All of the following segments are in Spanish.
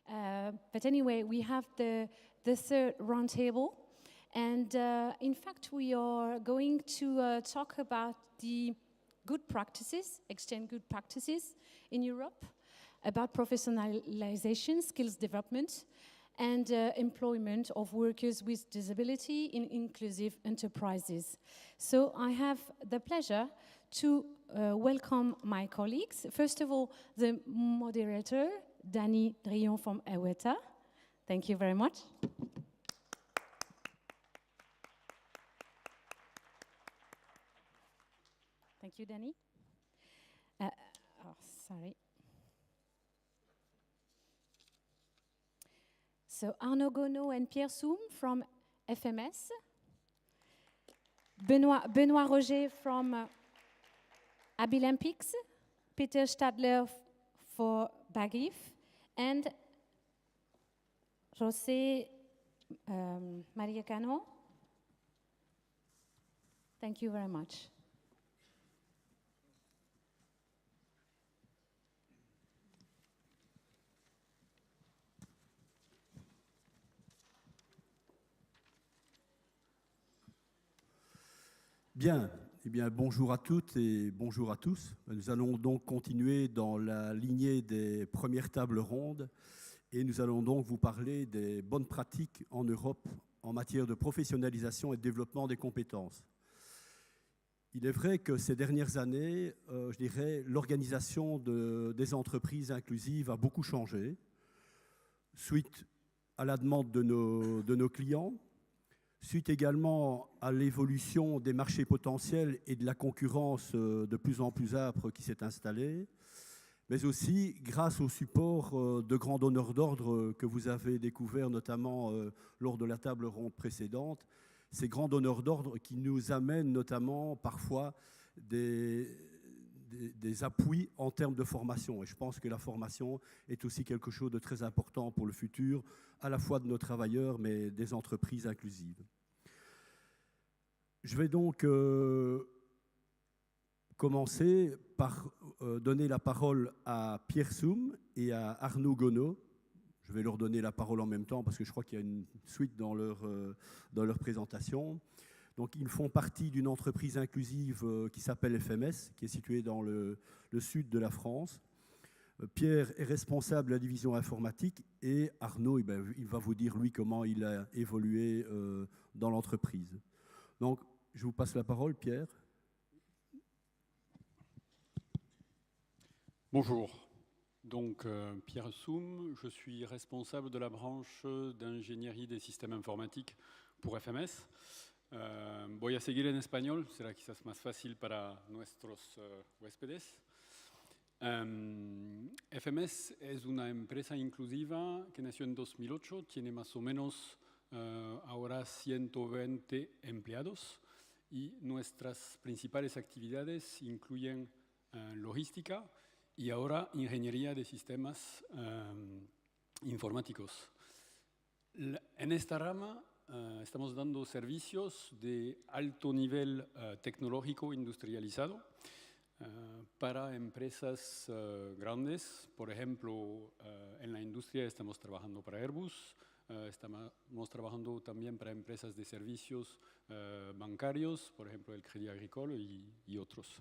But anyway, we have the third roundtable. And in fact, we are going to talk about the good practices, exchange good practices in Europe, about professionalization, skills development, and employment of workers with disability in inclusive enterprises. So I have the pleasure to welcome my colleagues. First of all, the moderator, Dany Drillon from EWETA. Thank you very much. Thank you, Dany. Sorry. So Arnaud Gonod and Pierre Soum from FMS. Benoît Roger from Abilympics. Peter Stadler for Bagif. And José Maria Cano. Thank you very much. Bien, eh bien, bonjour à toutes et bonjour à tous. Nous allons donc continuer dans la lignée des premières tables rondes et nous allons donc vous parler des bonnes pratiques en Europe en matière de professionnalisation et de développement des compétences. Il est vrai que ces dernières années, je dirais, l'organisation des entreprises inclusives a beaucoup changé suite à la demande de nos clients, suite également à l'évolution des marchés potentiels et de la concurrence de plus en plus âpre qui s'est installée, mais aussi grâce au support de grands donneurs d'ordre que vous avez découvert notamment lors de la table ronde précédente, ces grands donneurs d'ordre qui nous amènent notamment parfois des appuis en termes de formation. Et je pense que la formation est aussi quelque chose de très important pour le futur, à la fois de nos travailleurs, mais des entreprises inclusives. Je vais donc commencer par donner la parole à Pierre Soum et à Arnaud Gonod. Je vais leur donner la parole en même temps parce que je crois qu'il y a une suite dans leur présentation. Donc, ils font partie d'une entreprise inclusive qui s'appelle FMS, qui est située dans le sud de la France. Pierre est responsable de la division informatique et Arnaud, il va vous dire, lui, comment il a évolué dans l'entreprise. Donc, je vous passe la parole, Pierre. Bonjour. Donc, Pierre Soum, je suis responsable de la branche d'ingénierie des systèmes informatiques pour FMS. Voy a seguir en español, será quizás más fácil para nuestros huéspedes. FMS es una empresa inclusiva que nació en 2008, tiene más o menos ahora 120 empleados y nuestras principales actividades incluyen logística y ahora ingeniería de sistemas informáticos. En esta rama estamos dando servicios de alto nivel tecnológico industrializado para empresas grandes. Por ejemplo, en la industria estamos trabajando para Airbus, estamos trabajando también para empresas de servicios bancarios, por ejemplo, el Crédit Agricole y otros.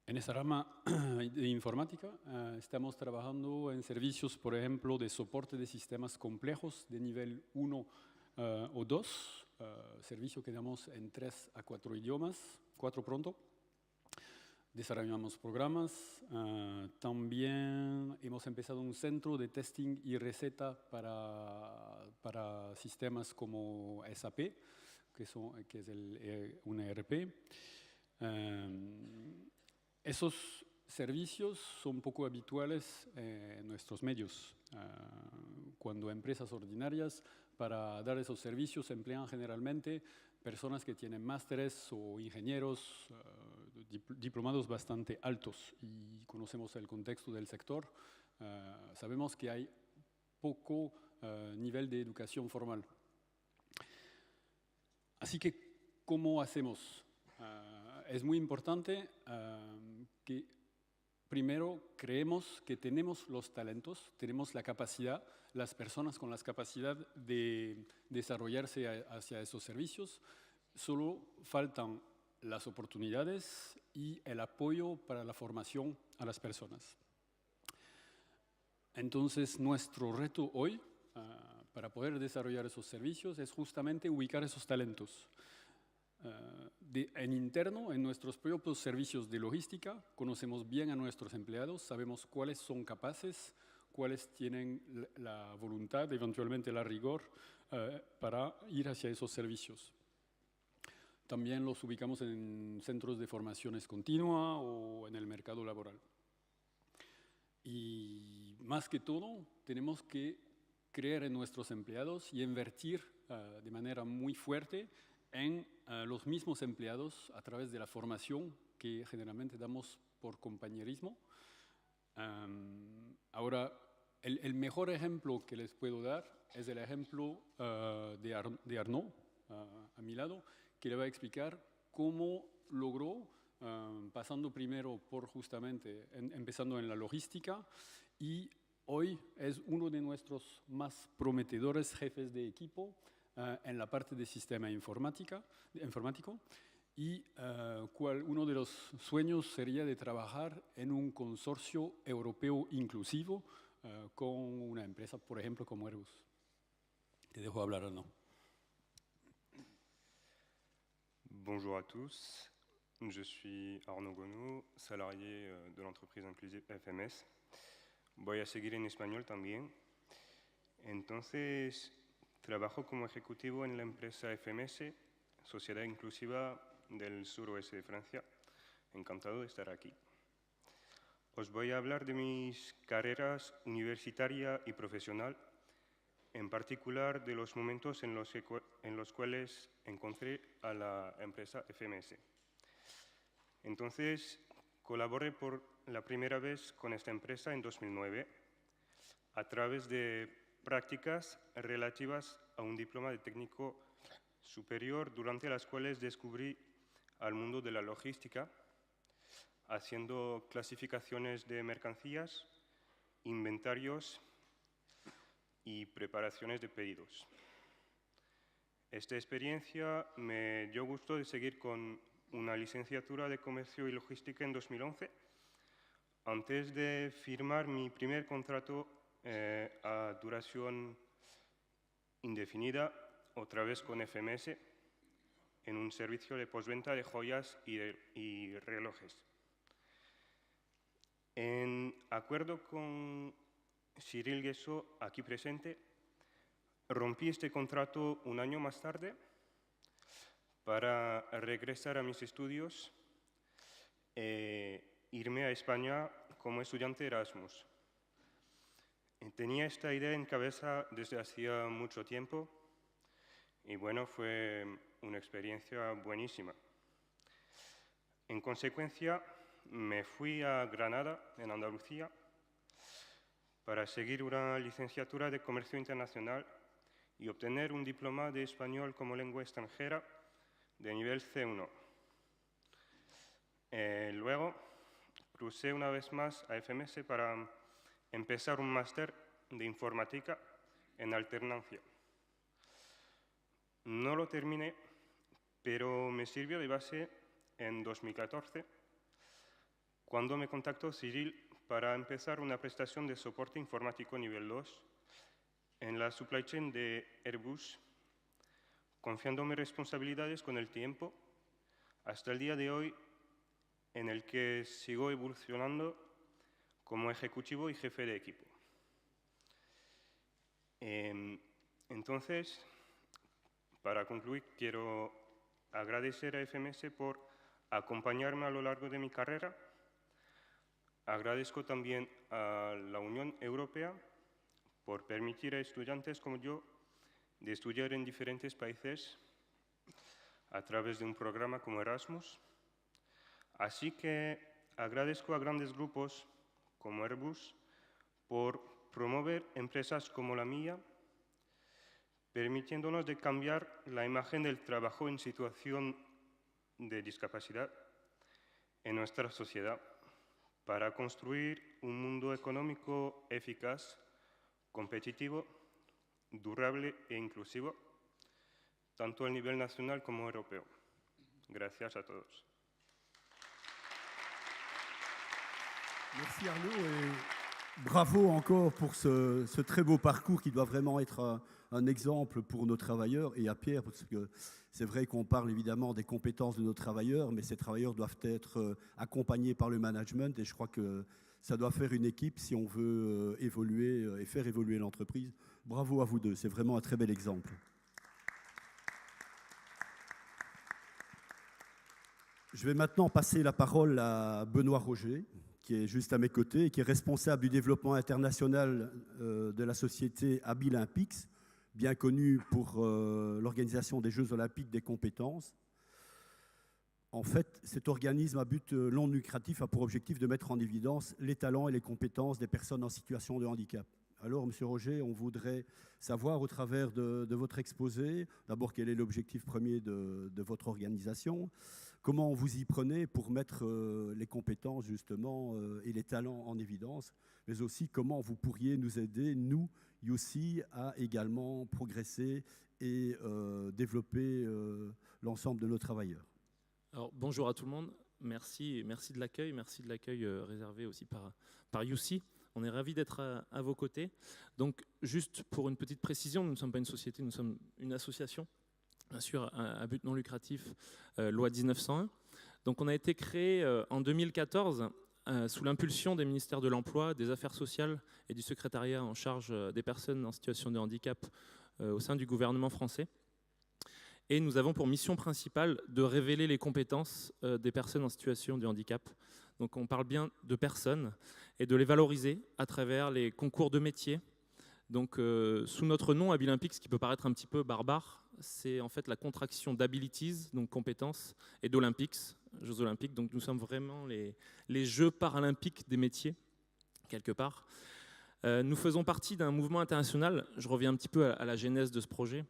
En esa rama de informática estamos trabajando en servicios, por ejemplo, de soporte de sistemas complejos de nivel 1 o 2, servicio que damos en 3 a 4 idiomas, 4 pronto. Desarrollamos programas, también hemos empezado un centro de testing y receta para sistemas como SAP, que es un ERP. Esos servicios son poco habituales en nuestros medios. Cuando empresas ordinarias para dar esos servicios emplean generalmente personas que tienen másteres o ingenieros, diplomados bastante altos y conocemos el contexto del sector. Sabemos que hay poco nivel de educación formal. Así que, ¿cómo hacemos? Es muy importante que Primero, creemos que tenemos los talentos, tenemos la capacidad, las personas con la capacidad de desarrollarse hacia esos servicios. Solo faltan las oportunidades y el apoyo para la formación a las personas. Entonces, nuestro reto hoy, para poder desarrollar esos servicios, es justamente ubicar esos talentos. En interno, en nuestros propios servicios de logística, conocemos bien a nuestros empleados, sabemos cuáles son capaces, cuáles tienen la voluntad, eventualmente la rigor, para ir hacia esos servicios. También los ubicamos en centros de formaciones continua o en el mercado laboral. Y más que todo, tenemos que creer en nuestros empleados y invertir de manera muy fuerte en los mismos empleados a través de la formación que generalmente damos por compañerismo. Ahora, el mejor ejemplo que les puedo dar es el ejemplo de Arnaud, a mi lado, que le va a explicar cómo logró, pasando primero por justamente, empezando en la logística, y hoy es uno de nuestros más prometedores jefes de equipo en la parte de sistema informático, y uno de los sueños sería de trabajar en un consorcio europeo inclusivo con una empresa, por ejemplo, como Airbus. Te dejo hablar, Arnaud. Bonjour à tous, je suis Arnaud Gonou, salarié de l'entreprise inclusive FMS. Voy a seguir en español también. Entonces, trabajo como ejecutivo en la empresa FMS, Sociedad Inclusiva del Suroeste de Francia. Encantado de estar aquí. Os voy a hablar de mis carreras universitaria y profesional, en particular de los momentos en los cuales encontré a la empresa FMS. Entonces, colaboré por la primera vez con esta empresa en 2009 a través de prácticas relativas a un diploma de técnico superior, durante las cuales descubrí al mundo de la logística, haciendo clasificaciones de mercancías, inventarios y preparaciones de pedidos. Esta experiencia me dio gusto de seguir con una licenciatura de Comercio y Logística en 2011, antes de firmar mi primer contrato a duración indefinida, otra vez con FMS, en un servicio de postventa de joyas y relojes. En acuerdo con Cyril Guessot, aquí presente, rompí este contrato un año más tarde para regresar a mis estudios e irme a España como estudiante Erasmus. Tenía esta idea en cabeza desde hacía mucho tiempo y bueno, fue una experiencia buenísima. En consecuencia, me fui a Granada, en Andalucía, para seguir una licenciatura de Comercio Internacional y obtener un diploma de español como lengua extranjera de nivel C1. Luego, crucé una vez más a FMS para empezar un máster de informática en alternancia. No lo terminé, pero me sirvió de base en 2014, cuando me contactó Cyril para empezar una prestación de soporte informático nivel 2 en la supply chain de Airbus, confiando mis responsabilidades con el tiempo hasta el día de hoy, en el que sigo evolucionando como ejecutivo y jefe de equipo. Entonces, para concluir, quiero agradecer a FMS por acompañarme a lo largo de mi carrera. Agradezco también a la Unión Europea por permitir a estudiantes como yo de estudiar en diferentes países a través de un programa como Erasmus. Así que agradezco a grandes grupos como Airbus por promover empresas como la mía, permitiéndonos de cambiar la imagen del trabajo en situación de discapacidad en nuestra sociedad. para construir un mundo económico eficaz, competitivo, durable e inclusivo, tanto a nivel nacional como europeo. Gracias a todos. Merci Arnaud et bravo encore pour ce très beau parcours qui doit vraiment être un exemple pour nos travailleurs et à Pierre, parce que c'est vrai qu'on parle évidemment des compétences de nos travailleurs, mais ces travailleurs doivent être accompagnés par le management et je crois que ça doit faire une équipe si on veut évoluer et faire évoluer l'entreprise. Bravo à vous deux, c'est vraiment un très bel exemple. Je vais maintenant passer la parole à Benoît Roger, qui est juste à mes côtés et qui est responsable du développement international de la société Abilympics, bien connue pour l'organisation des Jeux olympiques des compétences. En fait, cet organisme à but non lucratif a pour objectif de mettre en évidence les talents et les compétences des personnes en situation de handicap. Alors, Monsieur Roger, on voudrait savoir au travers de votre exposé, d'abord quel est l'objectif premier de votre organisation, comment vous y prenez pour mettre les compétences justement et les talents en évidence, mais aussi comment vous pourriez nous aider, nous, UC, à également progresser et développer l'ensemble de nos travailleurs. Alors, bonjour à tout le monde, merci de l'accueil, réservé aussi par UC. On est ravis d'être à vos côtés. Donc, juste pour une petite précision, nous ne sommes pas une société, nous sommes une association, bien sûr, à but non lucratif, loi 1901. Donc, on a été créé en 2014 sous l'impulsion des ministères de l'Emploi, des Affaires sociales et du secrétariat en charge des personnes en situation de handicap au sein du gouvernement français. Et nous avons pour mission principale de révéler les compétences des personnes en situation de handicap. Donc on parle bien de personnes et de les valoriser à travers les concours de métiers. Donc sous notre nom Abilympics, ce qui peut paraître un petit peu barbare, c'est en fait la contraction d'Abilities, donc compétences, et d'Olympics, Jeux olympiques. Donc nous sommes vraiment les Jeux paralympiques des métiers, quelque part. Nous faisons partie d'un mouvement international, je reviens un petit peu à la genèse de ce projet.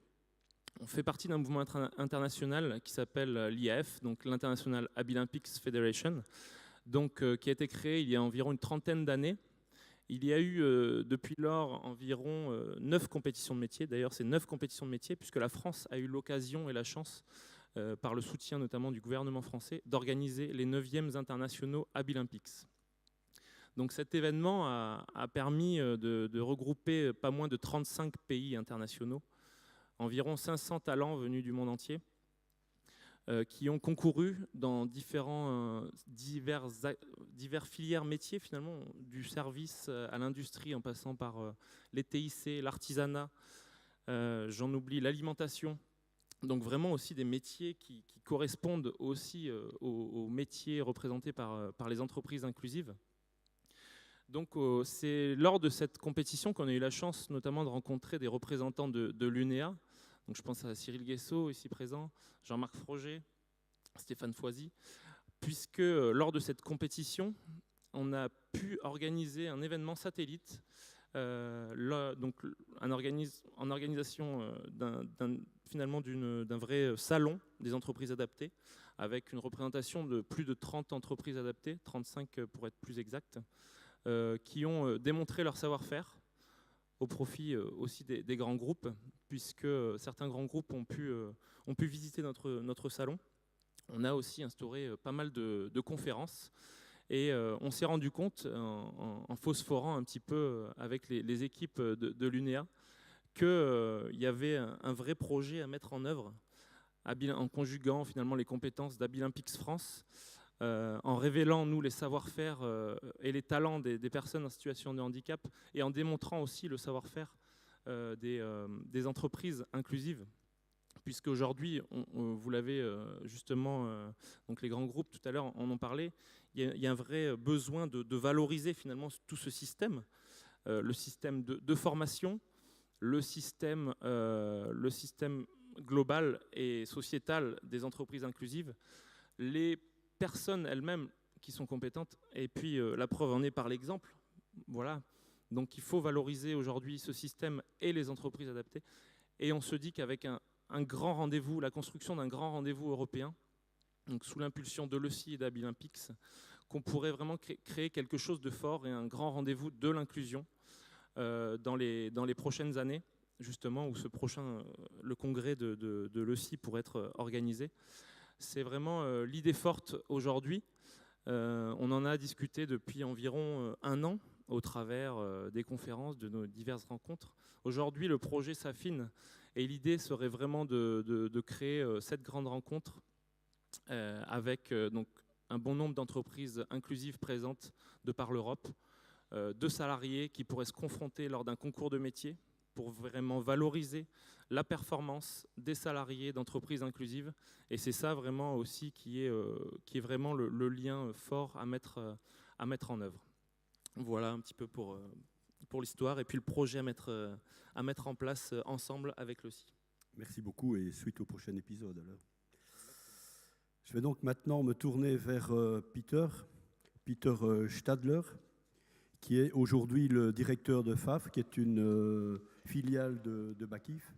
On fait partie d'un mouvement international qui s'appelle l'IAF, donc l'International Abilympics Federation, donc, qui a été créé il y a environ une trentaine d'années. Il y a eu depuis lors environ 9 compétitions de métiers. D'ailleurs, c'est 9 compétitions de métiers, puisque la France a eu l'occasion et la chance, par le soutien notamment du gouvernement français, d'organiser les 9e internationaux Abilympics. Donc cet événement a permis de regrouper pas moins de 35 pays internationaux, environ 500 talents venus du monde entier, qui ont concouru dans divers filières métiers, finalement, du service à l'industrie, en passant par les TIC, l'artisanat, j'en oublie, l'alimentation. Donc vraiment aussi des métiers qui correspondent aussi aux métiers représentés par les entreprises inclusives. Donc c'est lors de cette compétition qu'on a eu la chance notamment de rencontrer des représentants de l'UNEA. Donc je pense à Cyril Guessot, ici présent, Jean-Marc Froger, Stéphane Foisy, puisque lors de cette compétition, on a pu organiser un événement satellite, donc en organisation finalement d'un vrai salon des entreprises adaptées, avec une représentation de plus de 30 entreprises adaptées, 35 pour être plus exact, qui ont démontré leur savoir-faire au profit aussi des grands groupes, puisque certains grands groupes ont pu visiter notre salon. On a aussi instauré pas mal de conférences et on s'est rendu compte, en phosphorant un petit peu avec les équipes de l'UNEA, qu'il y avait un vrai projet à mettre en œuvre en conjuguant finalement les compétences d'Abilympics France, en révélant, nous, les savoir-faire et les talents des personnes en situation de handicap et en démontrant aussi le savoir-faire des entreprises inclusives. Puisque aujourd'hui, vous l'avez justement, donc les grands groupes tout à l'heure en ont parlé, il y a un vrai besoin de valoriser finalement tout ce système, le système de formation, le système global et sociétal des entreprises inclusives, les personnes elles-mêmes qui sont compétentes, et puis la preuve en est par l'exemple. Voilà. Donc il faut valoriser aujourd'hui ce système et les entreprises adaptées. Et on se dit qu'avec un grand rendez-vous, la construction d'un grand rendez-vous européen, donc sous l'impulsion de l'ECI et d'Abilimpix, qu'on pourrait vraiment créer quelque chose de fort et un grand rendez-vous de l'inclusion dans les prochaines années, justement, où le congrès de l'ECI pourrait être organisé. C'est vraiment l'idée forte aujourd'hui. On en a discuté depuis environ un an au travers des conférences, de nos diverses rencontres. Aujourd'hui, le projet s'affine et l'idée serait vraiment de créer cette grande rencontre avec donc un bon nombre d'entreprises inclusives présentes de par l'Europe, de salariés qui pourraient se confronter lors d'un concours de métier pour vraiment valoriser la performance des salariés d'entreprises inclusives. Et c'est ça vraiment aussi qui est vraiment le lien fort à mettre en œuvre. Voilà un petit peu pour l'histoire et puis le projet à mettre en place ensemble avec l'OCI. Merci beaucoup et suite au prochain épisode alors. Je vais donc maintenant me tourner vers Peter Stadler, qui est aujourd'hui le directeur de FAF, qui est une filiale de Bakif,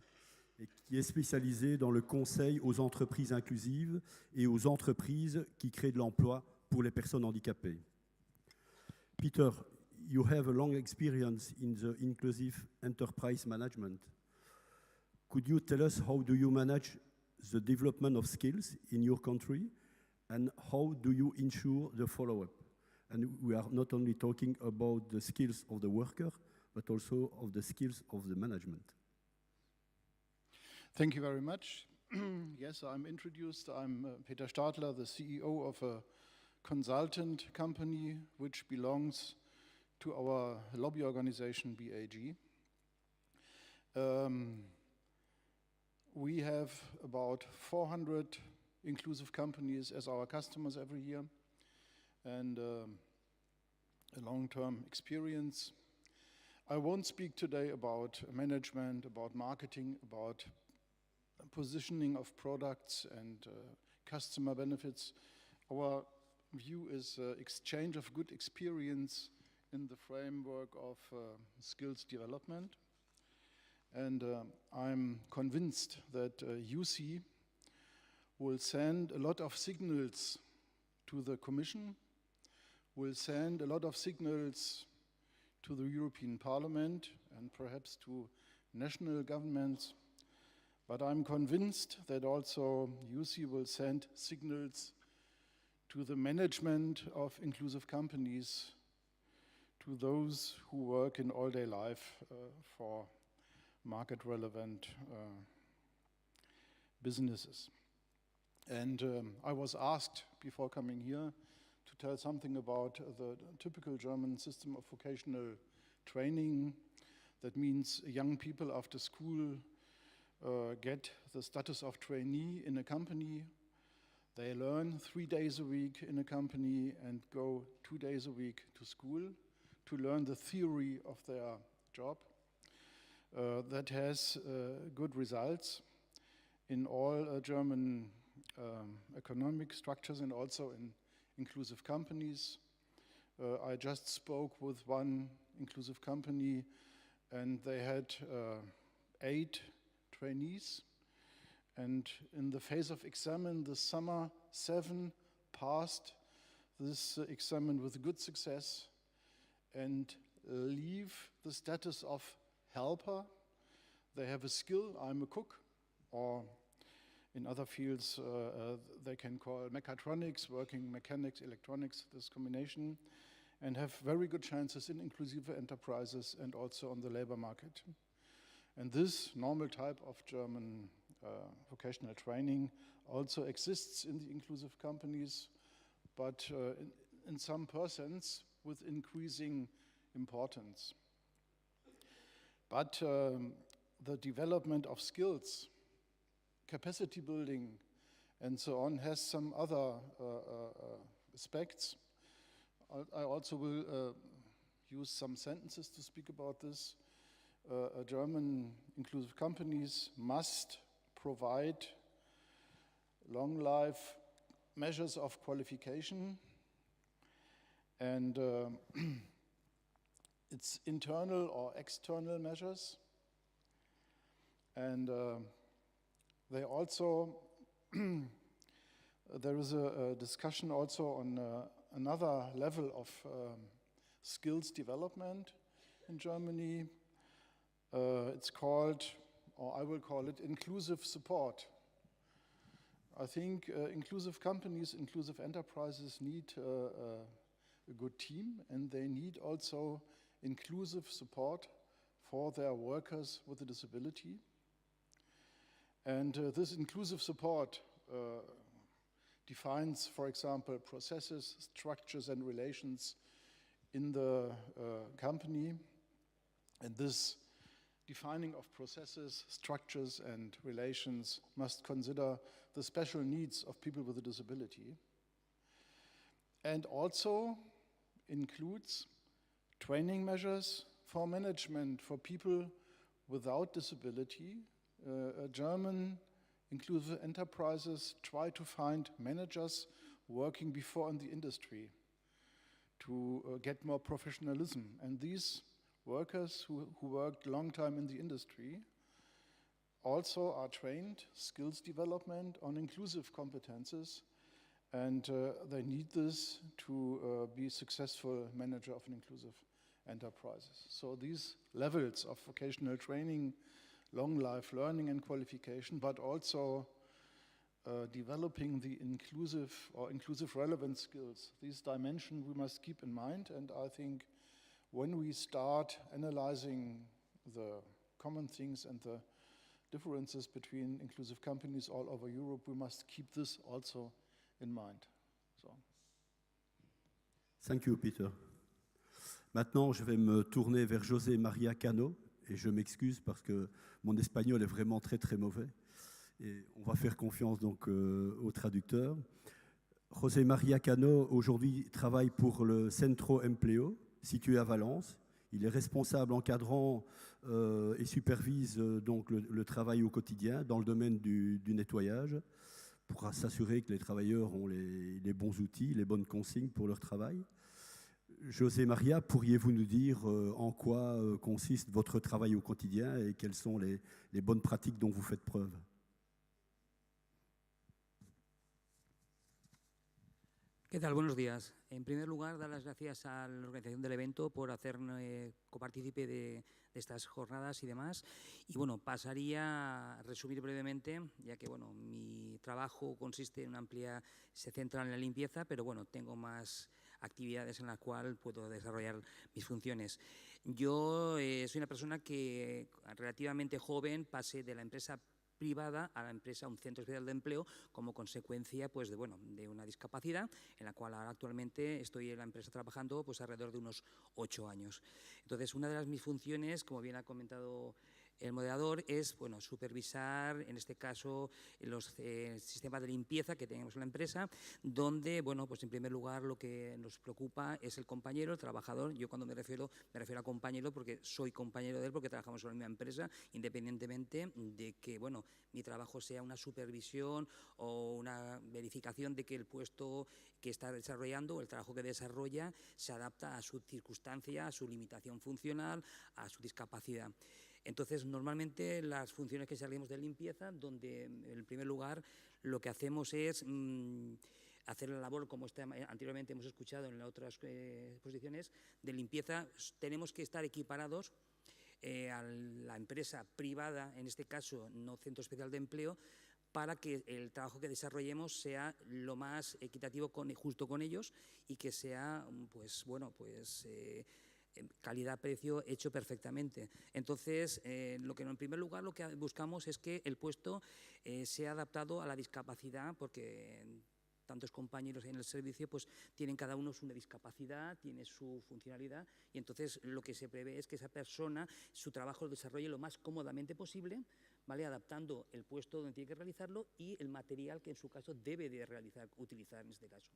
et qui est spécialisé dans le conseil aux entreprises inclusives et aux entreprises qui créent de l'emploi pour les personnes handicapées. Peter, you have a long experience in the inclusive enterprise management. Could you tell us how do you manage the development of skills in your country and how do you ensure the follow-up? And we are not only talking about the skills of the worker, but also of the skills of the management. Thank you very much. Yes, I'm introduced. I'm Peter Stadler, the CEO of a consultant company which belongs to our lobby organization, BAG. We have about 400 inclusive companies as our customers every year and a long-term experience. I won't speak today about management, about marketing, about positioning of products and customer benefits. Our view is exchange of good experience in the framework of skills development. And I'm convinced that UC will send a lot of signals to the Commission, will send a lot of signals to the European Parliament and perhaps to national governments. But I'm convinced that also UC will send signals to the management of inclusive companies, to those who work in all-day life for market-relevant businesses. And I was asked before coming here to tell something about the typical German system of vocational training. That means young people after school get the status of trainee in a company. They learn 3 days a week in a company and go 2 days a week to school to learn the theory of their job. That has good results in all German economic structures and also in inclusive companies. I just spoke with one inclusive company and they had 8 trainees, and in the phase of examen this summer 7 passed this examen with good success and leave the status of helper. They have a skill, I'm a cook, or in other fields they can call mechatronics, working mechanics, electronics, this combination, and have very good chances in inclusive enterprises and also on the labor market. And this normal type of German vocational training also exists in the inclusive companies, but in some persons with increasing importance. But the development of skills, capacity building, and so on has some other aspects. I also will use some sentences to speak about this. German inclusive companies must provide long life measures of qualification, and it's internal or external measures, and they also There is a discussion also on another level of skills development in Germany. It's called, or I will call it, inclusive support. I think inclusive companies, inclusive enterprises need a good team, and they need also inclusive support for their workers with a disability. And this inclusive support defines, for example, processes, structures, and relations in the company. And this defining of processes, structures, and relations must consider the special needs of people with a disability, and also includes training measures for management for people without disability. German inclusive enterprises try to find managers working before in the industry to get more professionalism. And these workers who worked a long time in the industry also are trained, skills development on inclusive competences, and they need this to be successful manager of an inclusive enterprises. So these levels of vocational training, long life learning and qualification, but also developing the inclusive or inclusive relevant skills, these dimensions we must keep in mind. And I think when we start analyzing the common things and the differences between inclusive companies all over Europe, we must keep this also in mind. So. Thank you, Peter. Maintenant, je vais me tourner vers José María Cano, et je m'excuse parce que mon espagnol est vraiment très très mauvais. Et on va faire confiance donc au traducteur. José María Cano, aujourd'hui, travaille pour le Centro Empleo, situé à Valence. Il est responsable, encadrant et supervise donc le travail au quotidien dans le domaine du nettoyage pour s'assurer que les travailleurs ont les bons outils, les bonnes consignes pour leur travail. José María, pourriez-vous nous dire en quoi consiste votre travail au quotidien et quelles sont les bonnes pratiques dont vous faites preuve? ¿Qué tal? Buenos días. En primer lugar, dar las gracias a la organización del evento por hacerme copartícipe de estas jornadas y demás. Y bueno, pasaría a resumir brevemente, ya que bueno, mi trabajo consiste en se centra en la limpieza, pero bueno, tengo más actividades en las cuales puedo desarrollar mis funciones. Yo soy una persona que relativamente joven pasé de la empresa privada a la empresa, un centro especial de empleo, como consecuencia pues, de una discapacidad, en la cual ahora actualmente estoy en la empresa trabajando pues, alrededor de unos 8 años. Entonces, una de mis funciones, como bien ha comentado el moderador, es supervisar, en este caso, los sistemas de limpieza que tenemos en la empresa, donde, pues en primer lugar, lo que nos preocupa es el compañero, el trabajador. Yo cuando me refiero a compañero porque soy compañero de él, porque trabajamos en la misma empresa, independientemente de que, mi trabajo sea una supervisión o una verificación de que el puesto que está desarrollando o el trabajo que desarrolla se adapta a su circunstancia, a su limitación funcional, a su discapacidad. Entonces, normalmente las funciones que salimos de limpieza, donde en primer lugar lo que hacemos es hacer la labor, como anteriormente hemos escuchado en otras exposiciones, de limpieza. Tenemos que estar equiparados a la empresa privada, en este caso no Centro Especial de Empleo, para que el trabajo que desarrollemos sea lo más equitativo justo con ellos y que sea, calidad-precio hecho perfectamente. Entonces, en primer lugar lo que buscamos es que el puesto sea adaptado a la discapacidad, porque tantos compañeros en el servicio pues tienen cada uno una discapacidad, tiene su funcionalidad, y entonces lo que se prevé es que esa persona su trabajo lo desarrolle lo más cómodamente posible, ¿vale? Adaptando el puesto donde tiene que realizarlo y el material que en su caso debe de utilizar en este caso.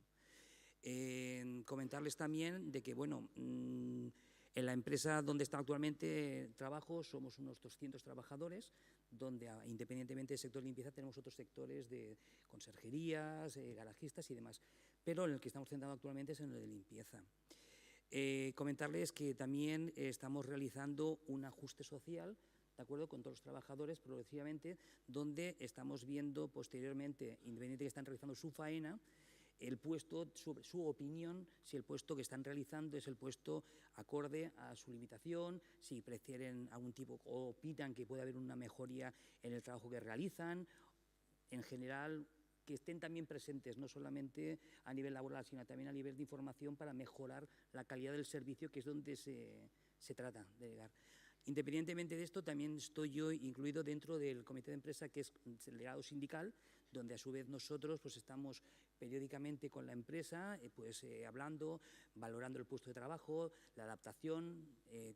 Comentarles también de que, en la empresa donde está actualmente trabajo somos unos 200 trabajadores, donde independientemente del sector de limpieza tenemos otros sectores de conserjerías, garajistas y demás, pero en el que estamos centrados actualmente es en el de limpieza. Comentarles que también estamos realizando un ajuste social de acuerdo con todos los trabajadores progresivamente, donde estamos viendo posteriormente, independientemente de que están realizando su faena, el puesto, su opinión, si el puesto que están realizando es el puesto acorde a su limitación, si prefieren algún tipo o opinan que puede haber una mejoría en el trabajo que realizan, en general, que estén también presentes, no solamente a nivel laboral, sino también a nivel de información para mejorar la calidad del servicio, que es donde se trata de llegar. Independientemente de esto, también estoy yo incluido dentro del comité de empresa, que es el delegado sindical, donde a su vez nosotros pues, estamos periódicamente con la empresa hablando, valorando el puesto de trabajo, la adaptación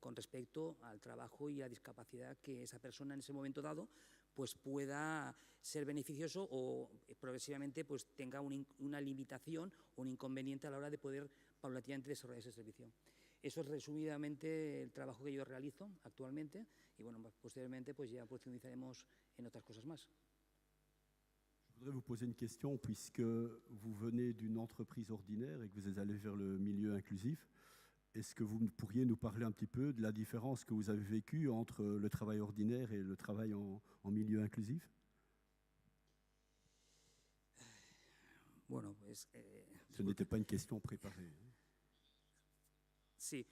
con respecto al trabajo y la discapacidad que esa persona en ese momento dado pues, pueda ser beneficioso o progresivamente pues, tenga una limitación o un inconveniente a la hora de poder paulatinamente desarrollar ese servicio. Eso es resumidamente el trabajo que yo realizo actualmente y bueno, posteriormente pues ya profundizaremos en otras cosas más. Je voudrais vous poser une question puisque vous venez d'une entreprise ordinaire et que vous allez vers le milieu inclusif. Est-ce que vous pourriez nous parler un petit peu de la différence que vous avez vécue entre le travail ordinaire et le travail en milieu inclusif? Bueno, pues, Ce n'était pas une question préparée. Sí,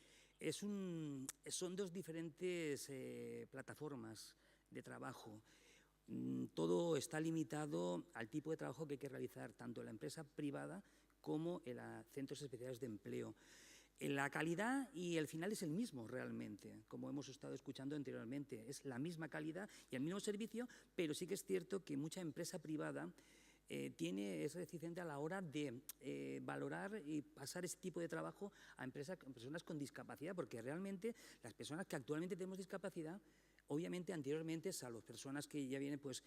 son dos diferentes plataformas de trabajo. Todo está limitado al tipo de trabajo que hay que realizar, tanto en la empresa privada como en los centros especiales de empleo. La calidad y el final es el mismo realmente, como hemos estado escuchando anteriormente. Es la misma calidad y el mismo servicio, pero sí que es cierto que mucha empresa privada es reticente a la hora de valorar y pasar ese tipo de trabajo a personas con discapacidad, porque realmente las personas que actualmente tenemos discapacidad, obviamente anteriormente, salvo personas que ya vienen pues,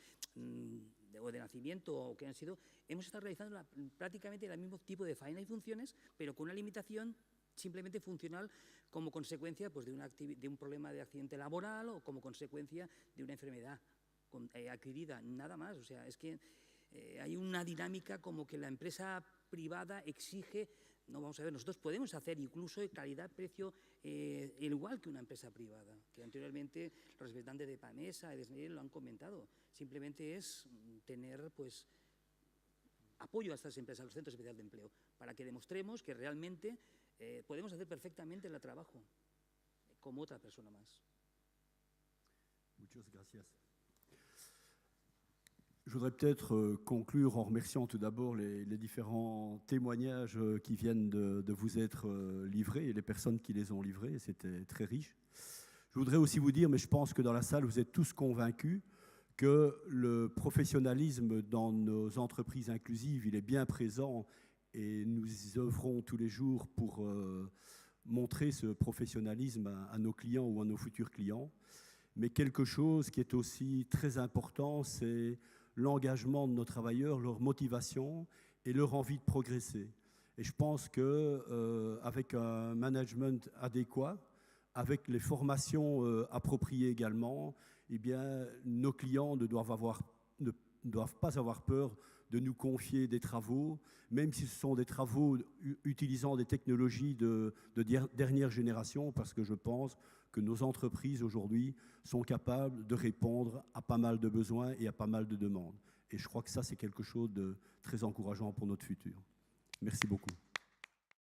o de nacimiento o que han sido, hemos estado realizando prácticamente el mismo tipo de faena y funciones, pero con una limitación simplemente funcional como consecuencia pues, de un problema de accidente laboral o como consecuencia de una enfermedad adquirida, nada más. O sea, es que hay una dinámica como que la empresa privada exige, no, vamos a ver, nosotros podemos hacer incluso calidad-precio igual que una empresa privada, que anteriormente los representantes de PAMESA y de SNEIL lo han comentado. Simplemente es tener pues, apoyo a estas empresas, a los centros especiales de empleo, para que demostremos que realmente podemos hacer perfectamente el trabajo como otra persona más. Muchas gracias. Je voudrais peut-être conclure en remerciant tout d'abord les différents témoignages qui viennent de vous être livrés et les personnes qui les ont livrés. C'était très riche. Je voudrais aussi vous dire, mais je pense que dans la salle, vous êtes tous convaincus que le professionnalisme dans nos entreprises inclusives, il est bien présent et nous œuvrons tous les jours pour montrer ce professionnalisme à nos clients ou à nos futurs clients. Mais quelque chose qui est aussi très important, c'est l'engagement de nos travailleurs, leur motivation et leur envie de progresser. Et je pense qu'avec un management adéquat, avec les formations appropriées également, eh bien, nos clients ne doivent pas avoir peur de nous confier des travaux, même si ce sont des travaux utilisant des technologies de dernière génération, parce que je pense que nos entreprises aujourd'hui sont capables de répondre à pas mal de besoins et à pas mal de demandes. Et je crois que ça, c'est quelque chose de très encourageant pour notre futur. Merci beaucoup.